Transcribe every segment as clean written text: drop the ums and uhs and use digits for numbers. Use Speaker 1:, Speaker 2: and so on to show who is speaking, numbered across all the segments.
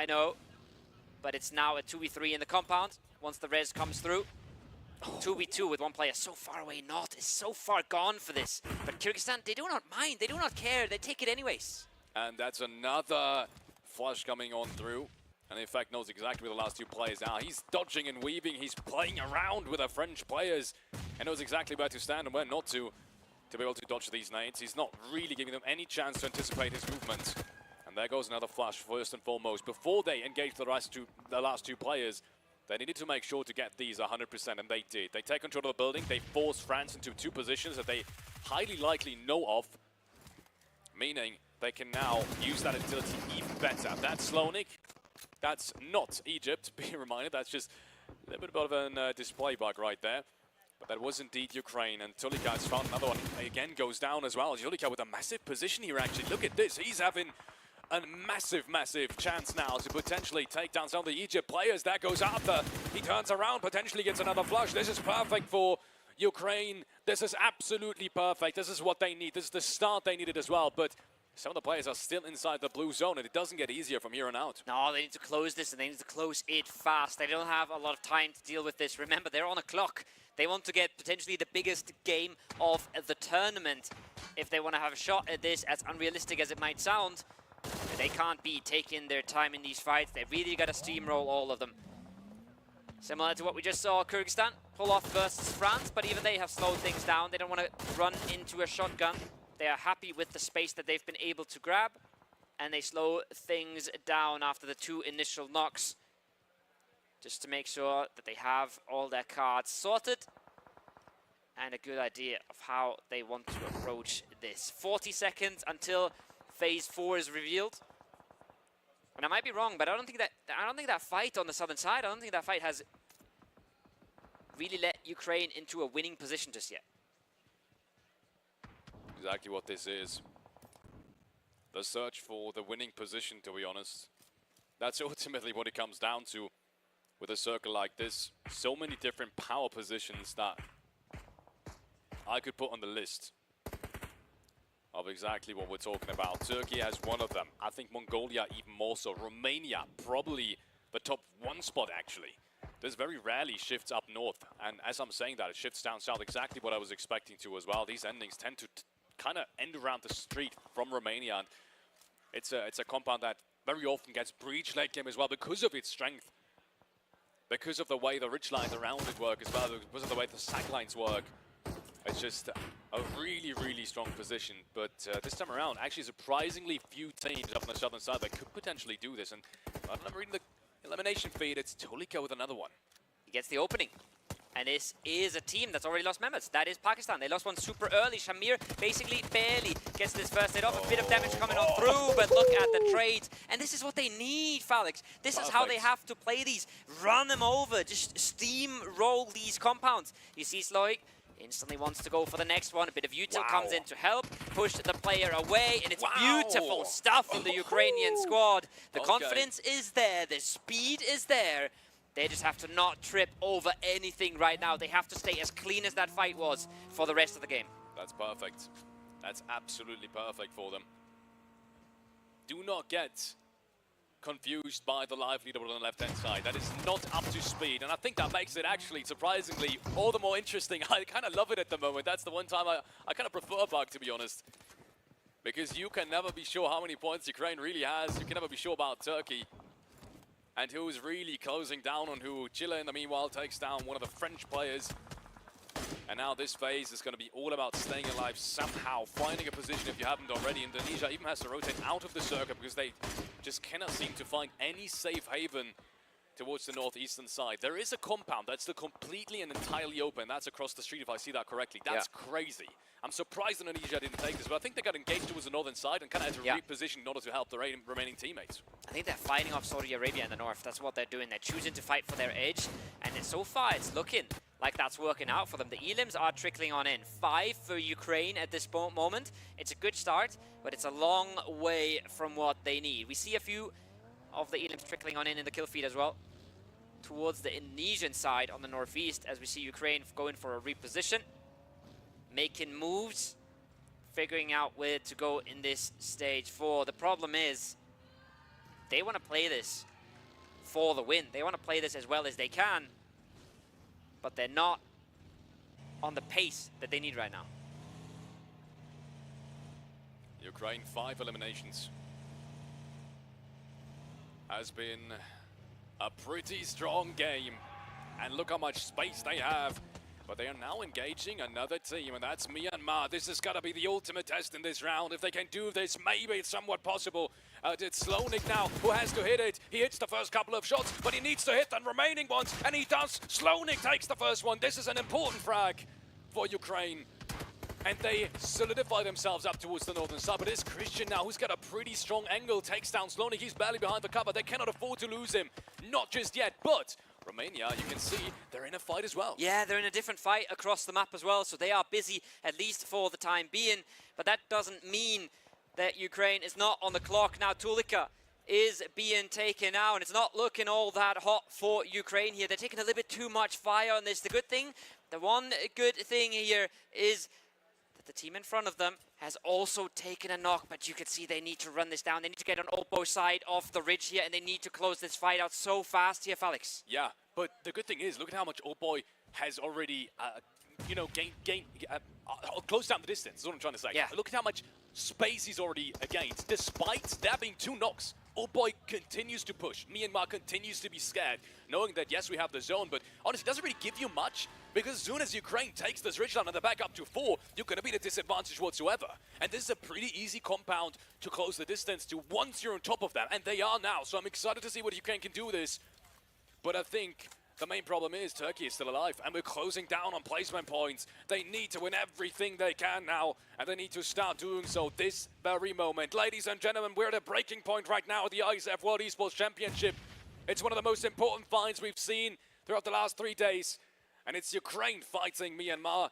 Speaker 1: know. But it's now a 2v3 in the compound once the res comes through. 2v2 with one player so far away. Not is so far gone for this. But Kyrgyzstan, they do not mind. They do not care. They take it anyways.
Speaker 2: And that's another flush coming on through. And in fact knows exactly where the last two players are. He's dodging and weaving. He's playing around with the French players and knows exactly where to stand and where not to be able to dodge these nades. He's not really giving them any chance to anticipate his movement. And there goes another flash first and foremost. Before they engage the last two players, they needed to make sure to get these 100%, and they did. They take control of the building. They force France into two positions that they highly likely know of, meaning they can now use that utility even better. That's Slonik. That's not Egypt, be reminded. That's just a little bit of a display bug right there. But that was indeed Ukraine, and Tulika has found another one. Again, goes down as well. Tulika with a massive position here, actually. Look at this. He's having a massive chance now to potentially take down some of the Egypt players. There goes Arthur. He turns around, potentially gets another flush. This is perfect for Ukraine. This is absolutely perfect. This is what they need. This is the start they needed as well. But some of the players are still inside the blue zone, and it doesn't get easier from here on out.
Speaker 1: No, they need to close this, and they need to close it fast. They don't have a lot of time to deal with this. Remember, they're on a clock. They want to get potentially the biggest game of the tournament. If they want to have a shot at this, as unrealistic as it might sound, they can't be taking their time in these fights. They really got to steamroll all of them. Similar to what we just saw Kyrgyzstan pull off versus France, but even they have slowed things down. They don't want to run into a shotgun. They are happy with the space that they've been able to grab, and they slow things down after the two initial knocks, just to make sure that they have all their cards sorted and a good idea of how they want to approach this. 40 seconds until Phase 4 is revealed. And I might be wrong, but I don't think that fight on the southern side, I don't think that fight has really let Ukraine into a winning position just yet.
Speaker 2: Exactly what this is. The search for the winning position, to be honest. That's ultimately what it comes down to with a circle like this. So many different power positions that I could put on the list of exactly what we're talking about. Turkey has one of them. I think Mongolia even more so. Romania, probably the top one spot actually. This very rarely shifts up north. And as I'm saying that, it shifts down south. Exactly what I was expecting to as well. These endings tend to kind of end around the street from Romania. And it's a compound that very often gets breached late game as well because of its strength. Because of the way the ridge lines around it work as well. Because of the way the sack lines work. It's just a really strong position. But this time around, actually surprisingly few teams up on the southern side that could potentially do this. And I'm reading the elimination feed, it's Tulika with another one.
Speaker 1: He gets the opening. And this is a team that's already lost members. That is Pakistan. They lost one super early. Shamir basically barely gets this first hit off. A bit of damage coming on through, but look at the trades. And this is what they need, Falix. This is how they have to play these. Run them over. Just steamroll these compounds. You see Sloik instantly wants to go for the next one. A bit of util comes in to help push the player away, and it's beautiful stuff from the Ukrainian squad. The confidence is there. The speed is there. They just have to not trip over anything right now. They have to stay as clean as that fight was for the rest of the game.
Speaker 2: That's perfect. That's absolutely perfect for them. Do not get confused by the live leaderboard on the left-hand side. That is not up to speed, and I think that makes it actually surprisingly all the more interesting. I kind of love it at the moment. That's the one time I kind of prefer Pubg, to be honest. Because you can never be sure how many points Ukraine really has. You can never be sure about Turkey. And who's really closing down on who. Chile, in the meanwhile, takes down one of the French players. And now this phase is going to be all about staying alive somehow, finding a position if you haven't already. Indonesia even has to rotate out of the circle because they just cannot seem to find any safe haven towards the northeastern side. There is a compound that's still completely and entirely open. That's across the street, if I see that correctly. That's crazy. I'm surprised Indonesia didn't take this, but I think they got engaged towards the northern side and kind of had to reposition in order to help the remaining teammates.
Speaker 1: I think they're fighting off Saudi Arabia in the north. That's what they're doing. They're choosing to fight for their edge, and so far it's looking like that's working out for them. The elims are trickling on in. 5 for Ukraine at this moment. It's a good start, but it's a long way from what they need. We see a few of the elims trickling on in the kill feed as well, towards the Indonesian side on the northeast, as we see Ukraine going for a reposition, making moves, figuring out where to go in this stage 4. The problem is they want to play this for the win. They want to play this as well as they can, but they're not on the pace that they need right now.
Speaker 2: Ukraine 5 eliminations. Has been a pretty strong game. And look how much space they have. But they are now engaging another team, and that's Myanmar. This has got to be the ultimate test in this round. If they can do this, maybe it's somewhat possible. It's Slonik now who has to hit it. He hits the first couple of shots, but he needs to hit the remaining ones, and he does. Slonik takes the first one. This is an important frag for Ukraine. And they solidify themselves up towards the northern side. But it's Christian now who's got a pretty strong angle. Takes down Slonik. He's barely behind the cover. They cannot afford to lose him. Not just yet, but Romania, you can see, they're in a fight as well.
Speaker 1: Yeah, they're in a different fight across the map as well, so they are busy, at least for the time being. But that doesn't mean that Ukraine is not on the clock. Now, Tulika is being taken out, and it's not looking all that hot for Ukraine here. They're taking a little bit too much fire on this. The one good thing here is that the team in front of them has also taken a knock, but you can see they need to run this down. They need to get on Oppo side of the ridge here, and they need to close this fight out so fast here, Felix.
Speaker 2: Yeah, but the good thing is, look at how much Oppo has already, closed down the distance, is what I'm trying to say.
Speaker 1: Yeah.
Speaker 2: Look at how much space he's already gained. Despite there being 2 knocks, Oppo continues to push. Myanmar continues to be scared, knowing that, yes, we have the zone, but honestly, it doesn't really give you much, because as soon as Ukraine takes this ridge line and they're back up to 4, you're going to be at a disadvantage whatsoever. And this is a pretty easy compound to close the distance to once you're on top of them, and they are now, so I'm excited to see what Ukraine can do with this. But I think the main problem is Turkey is still alive, and we're closing down on placement points. They need to win everything they can now, and they need to start doing so this very moment. Ladies and gentlemen, we're at a breaking point right now at the Iesf World Esports Championship. It's one of the most important fights we've seen throughout the last 3 days, and it's Ukraine fighting Myanmar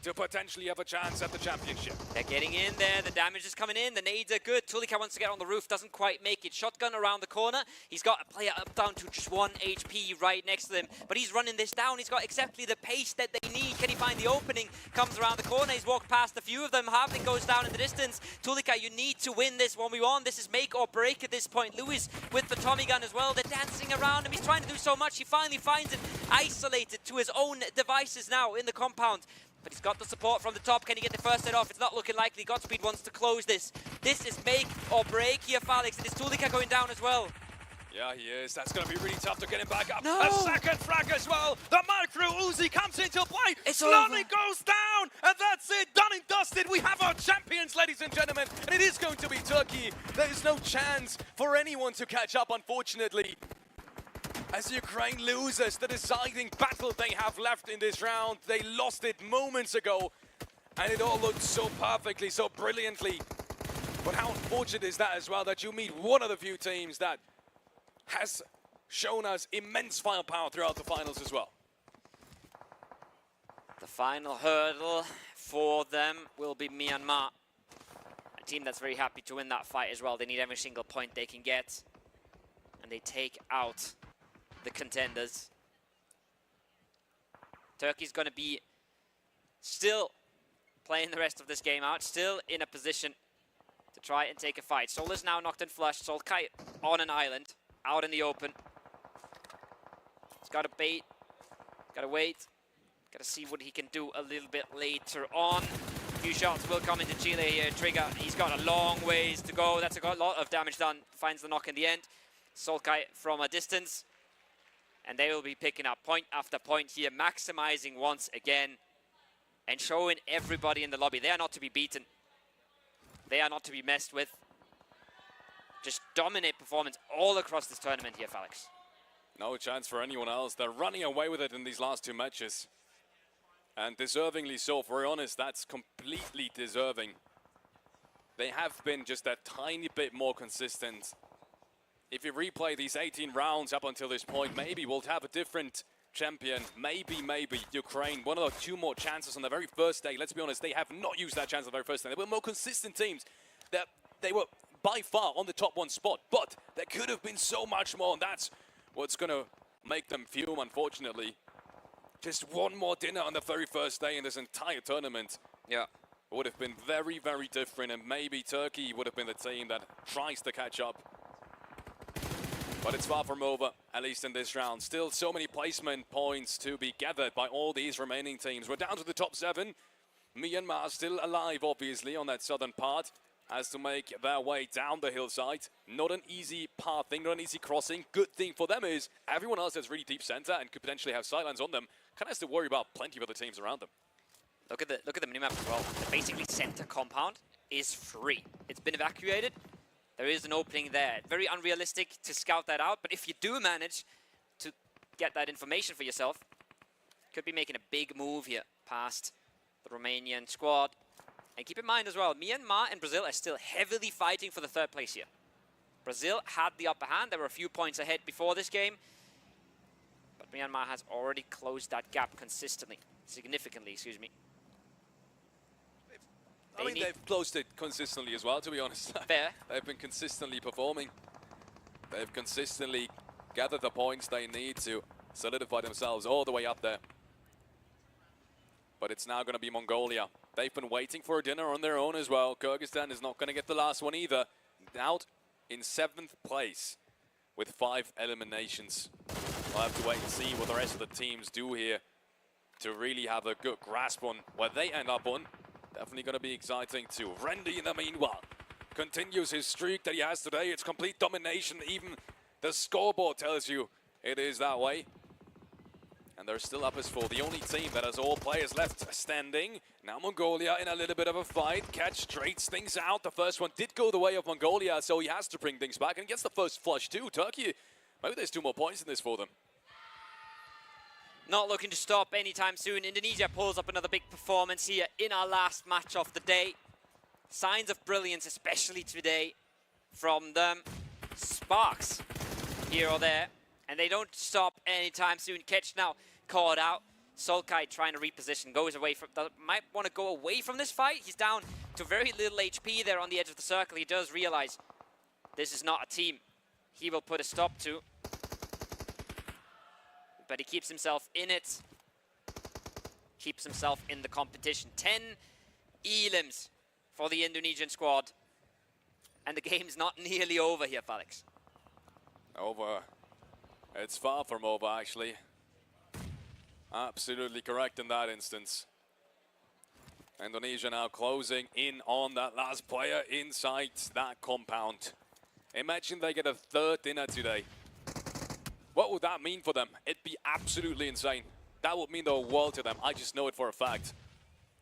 Speaker 2: to potentially have a chance at the championship.
Speaker 1: They're getting in there, the damage is coming in, the nades are good. Tulika wants to get on the roof, doesn't quite make it. Shotgun around the corner. He's got a player up down to just 1 HP right next to him, but he's running this down. He's got exactly the pace that they need. Can he find the opening? Comes around the corner, he's walked past a few of them. Halfling goes down in the distance. Tulika, you need to win this 1v1. This is make or break at this point. Lewis with the Tommy gun as well. They're dancing around him. He's trying to do so much. He finally finds it, isolated to his own devices now in the compound. But he's got the support from the top. Can he get the first hit off? It's not looking likely. Godspeed wants to close this. This is make or break here, Felix. And is Tulika going down as well?
Speaker 2: Yeah, he is. That's going to be really tough to get him back up.
Speaker 1: No.
Speaker 2: A second frag as well. The micro Uzi comes into play.
Speaker 1: It's
Speaker 2: Slowly goes down. And that's it. Done and dusted. We have our champions, ladies and gentlemen. And it is going to be Turkey. There is no chance for anyone to catch up, unfortunately, as Ukraine loses the deciding battle they have left in this round. They lost it moments ago, and it all looked so perfectly, so brilliantly. But how unfortunate is that as well, that you meet one of the few teams that has shown us immense firepower throughout the finals as well.
Speaker 1: The final hurdle for them will be Myanmar. A team that's very happy to win that fight as well. They need every single point they can get, and they take out the contenders. Turkey's going to be still playing the rest of this game out, still in a position to try and take a fight. Sol is now knocked and flushed. Solkai on an island, out in the open. He's got to bait, got to wait, got to see what he can do a little bit later on. A few shots will come into Chile here. Trigger, he's got a long ways to go. That's a lot of damage done. Finds the knock in the end. Solkai from a distance. And they will be picking up point after point here, maximizing once again and showing everybody in the lobby they are not to be beaten. They are not to be messed with. Just dominate performance all across this tournament here, Felix.
Speaker 2: No chance for anyone else. They're running away with it in these last 2 matches. And deservingly so. For be honest, that's completely deserving. They have been just that tiny bit more consistent. If you replay these 18 rounds up until this point, maybe we'll have a different champion. Maybe Ukraine. 1 or 2 more chances on the very first day. Let's be honest, they have not used that chance on the very first day. They were more consistent teams. They were by far on the top 1 spot, but there could have been so much more, and that's what's going to make them fume, unfortunately. Just 1 more dinner on the very first day in this entire tournament.
Speaker 1: Yeah.
Speaker 2: Would have been very, very different, and maybe Turkey would have been the team that tries to catch up. But it's far from over, at least in this round. Still so many placement points to be gathered by all these remaining teams. We're down to the top 7. Myanmar still alive, obviously, on that southern part, has to make their way down the hillside. Not an easy pathing, not an easy crossing. Good thing for them is everyone else that's really deep center and could potentially have sidelines on them kind of has to worry about plenty of other teams around them.
Speaker 1: Look at the minimap as well. The basically center compound is free. It's been evacuated. There is an opening there. Very unrealistic to scout that out, but if you do manage to get that information for yourself, could be making a big move here past the Romanian squad. And keep in mind as well, Myanmar and Brazil are still heavily fighting for the 3rd place here. Brazil had the upper hand. There were a few points ahead before this game, but Myanmar has already closed that gap significantly, excuse me.
Speaker 2: I mean, they've closed it consistently as well, to be honest.
Speaker 1: Fair.
Speaker 2: They've been consistently performing. They've consistently gathered the points they need to solidify themselves all the way up there. But it's now going to be Mongolia. They've been waiting for a dinner on their own as well. Kyrgyzstan is not going to get the last one either. Out in 7th place with 5 eliminations. We'll have to wait and see what the rest of the teams do here to really have a good grasp on where they end up on. Definitely going to be exciting too. Randy, in the meanwhile, continues his streak that he has today. It's complete domination. Even the scoreboard tells you it is that way. And they're still up as 4. The only team that has all players left standing. Now Mongolia in a little bit of a fight. Catch straights things out. The first one did go the way of Mongolia, so he has to bring things back. And gets the first flush too. Turkey, maybe there's 2 more points in this for them.
Speaker 1: Not looking to stop anytime soon. Indonesia pulls up another big performance here in our last match of the day. Signs of brilliance, especially today, from them. Sparks here or there. And they don't stop anytime soon. Ketch now caught out. Solkai trying to reposition, goes away from, might want to go away from this fight. He's down to very little HP there on the edge of the circle. He does realize this is not a team he will put a stop to. But he keeps himself in it. Keeps himself in the competition. 10 elims for the Indonesian squad. And the game's not nearly over here, Felix.
Speaker 2: Over. It's far from over, actually. Absolutely correct in that instance. Indonesia now closing in on that last player inside that compound. Imagine they get a 3rd dinner today. What would that mean for them? It'd be absolutely insane. That would mean the world to them. I just know it for a fact.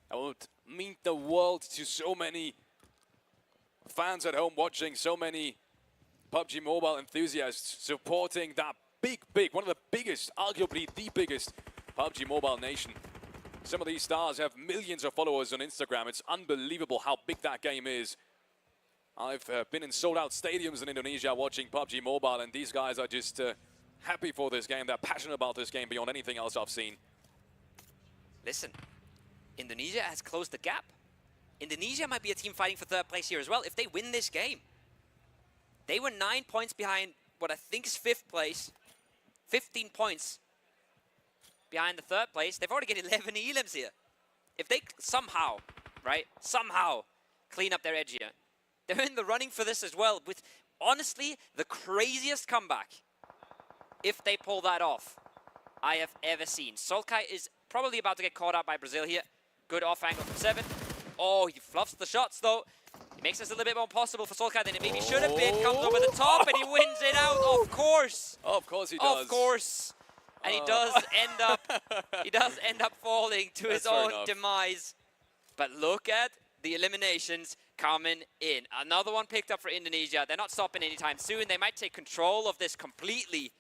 Speaker 2: That would mean the world to so many fans at home watching, so many PUBG Mobile enthusiasts supporting that big, one of the biggest, arguably the biggest PUBG Mobile nation. Some of these stars have millions of followers on Instagram. It's unbelievable how big that game is. I've been in sold-out stadiums in Indonesia watching PUBG Mobile, and these guys are just happy for this game. They're passionate about this game beyond anything else I've seen.
Speaker 1: Listen, Indonesia has closed the gap. Indonesia might be a team fighting for 3rd place here as well if they win this game. They were 9 points behind what I think is 5th place. 15 points behind the 3rd place. They've already got 11 elims here. If they somehow clean up their edge here, they're in the running for this as well with, honestly, the craziest comeback, if they pull that off, I have ever seen. Solkai is probably about to get caught out by Brazil here. Good off angle from 7. Oh, he fluffs the shots though. He makes this a little bit more possible for Solkai than it maybe should have been. Comes over the top and he wins it out, of course.
Speaker 2: Of course he does.
Speaker 1: Of course. And he does end up falling to his own demise. But look at the eliminations coming in. Another one picked up for Indonesia. They're not stopping anytime soon. They might take control of this completely.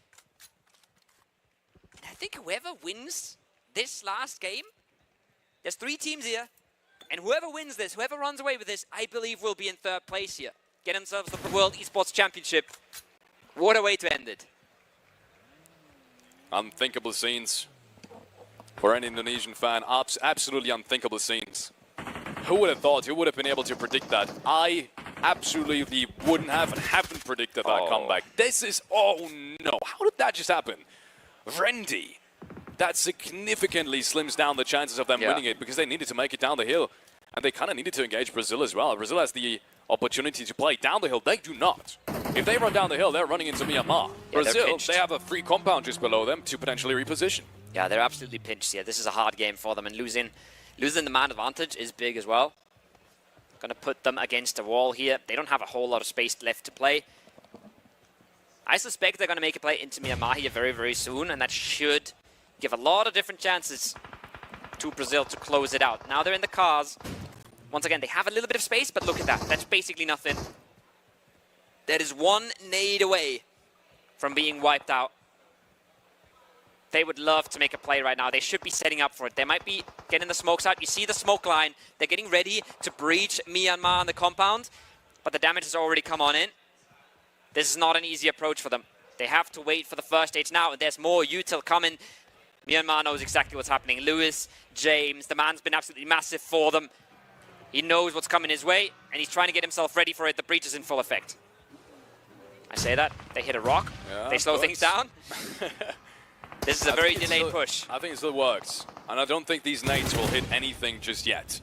Speaker 1: And I think whoever wins this last game, there's 3 teams here, and whoever wins this, whoever runs away with this, I believe will be in 3rd place here. Get themselves the World Esports Championship. What a way to end it.
Speaker 2: Unthinkable scenes for an Indonesian fan. Absolutely unthinkable scenes. Who would have thought? Who would have been able to predict that? I absolutely wouldn't have and haven't predicted that comeback. This is, oh no, how did that just happen? Randy, that significantly slims down the chances of them winning it because they needed to make it down the hill. And they kind of needed to engage Brazil as well. Brazil has the opportunity to play down the hill. They do not. If they run down the hill, they're running into Myanmar.
Speaker 1: Yeah,
Speaker 2: Brazil, they have a free compound just below them to potentially reposition.
Speaker 1: Yeah, they're absolutely pinched here. This is a hard game for them, and losing the man advantage is big as well. Gonna put them against a wall here. They don't have a whole lot of space left to play. I suspect they're gonna make a play into Myanmar here very, very soon, and that should give a lot of different chances to Brazil to close it out. Now they're in the cars. Once again, they have a little bit of space, but look at that. That's basically nothing. That is one nade away from being wiped out. They would love to make a play right now. They should be setting up for it. They might be getting the smokes out. You see the smoke line. They're getting ready to breach Myanmar on the compound, but the damage has already come on in. This is not an easy approach for them. They have to wait for the first stage now, and there's more util coming. Myanmar knows exactly what's happening. Lewis, James, the man's been absolutely massive for them. He knows what's coming his way, and he's trying to get himself ready for it. The breach is in full effect. I say that. They hit a rock.
Speaker 2: Yeah,
Speaker 1: they slow things down. This is a very delayed push.
Speaker 2: I think it still works. And I don't think these nades will hit anything just yet.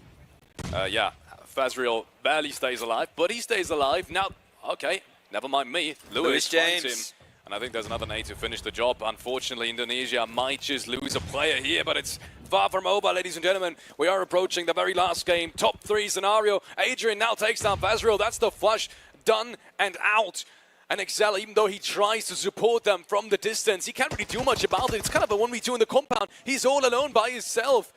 Speaker 2: Yeah, Fazriel barely stays alive, but he stays alive. Now, okay, never mind me. Lewis finds him. And I think there's another nade to finish the job. Unfortunately, Indonesia might just lose a player here, but it's far from over, ladies and gentlemen. We are approaching the very last game. Top 3 scenario. Adrian now takes down Fazriel. That's the flush done and out. And Excel, even though he tries to support them from the distance, he can't really do much about it. It's kind of a 1v2 in the compound. He's all alone by himself.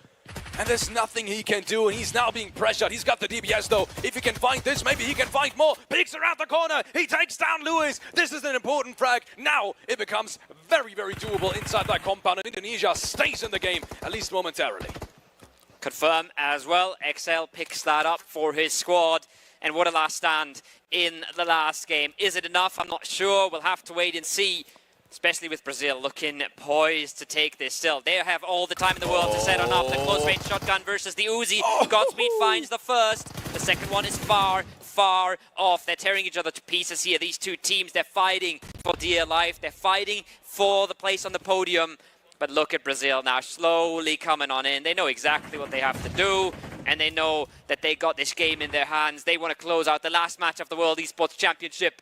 Speaker 2: And there's nothing he can do, and he's now being pressured. He's got the DBS, though. If he can find this, maybe he can find more. Peeks around the corner. He takes down Lewis. This is an important frag. Now it becomes very, very doable inside that compound, and Indonesia stays in the game, at least momentarily.
Speaker 1: Confirm as well. Excel picks that up for his squad. And what a last stand in the last game. Is it enough? I'm not sure. We'll have to wait and see, especially with Brazil looking poised to take this still. They have all the time in the world to set on up. The close range shotgun versus the Uzi. Godspeed finds the first. The second one is far, far off. They're tearing each other to pieces here. These two teams, they're fighting for dear life. They're fighting for the place on the podium. But look at Brazil now, slowly coming on in. They know exactly what they have to do, and they know that they got this game in their hands. They want to close out the last match of the World Esports Championship,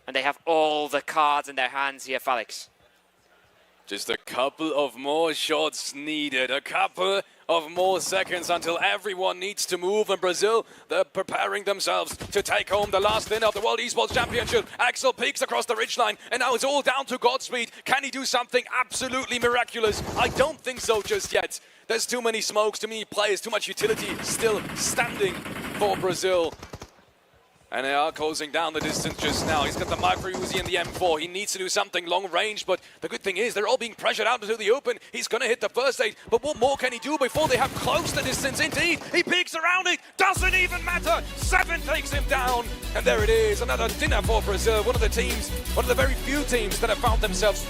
Speaker 1: and they have all the cards in their hands here, Felix.
Speaker 2: Just a couple of more shots needed, a couple of more seconds until everyone needs to move. And Brazil, they're preparing themselves to take home the last dinner of the World Esports Championship. Axel peeks across the ridgeline, and now it's all down to Godspeed. Can he do something absolutely miraculous? I don't think so just yet. There's too many smokes, too many players, too much utility still standing for Brazil. And they are closing down the distance just now. He's got the micro Uzi and the M4. He needs to do something long range, but the good thing is they're all being pressured out into the open. He's going to hit the first aid, but what more can he do before they have closed the distance? Indeed, he peeks around it. Doesn't even matter. 7 takes him down. And there it is, another dinner for Brazil. One of the teams, one of the very few teams that have found themselves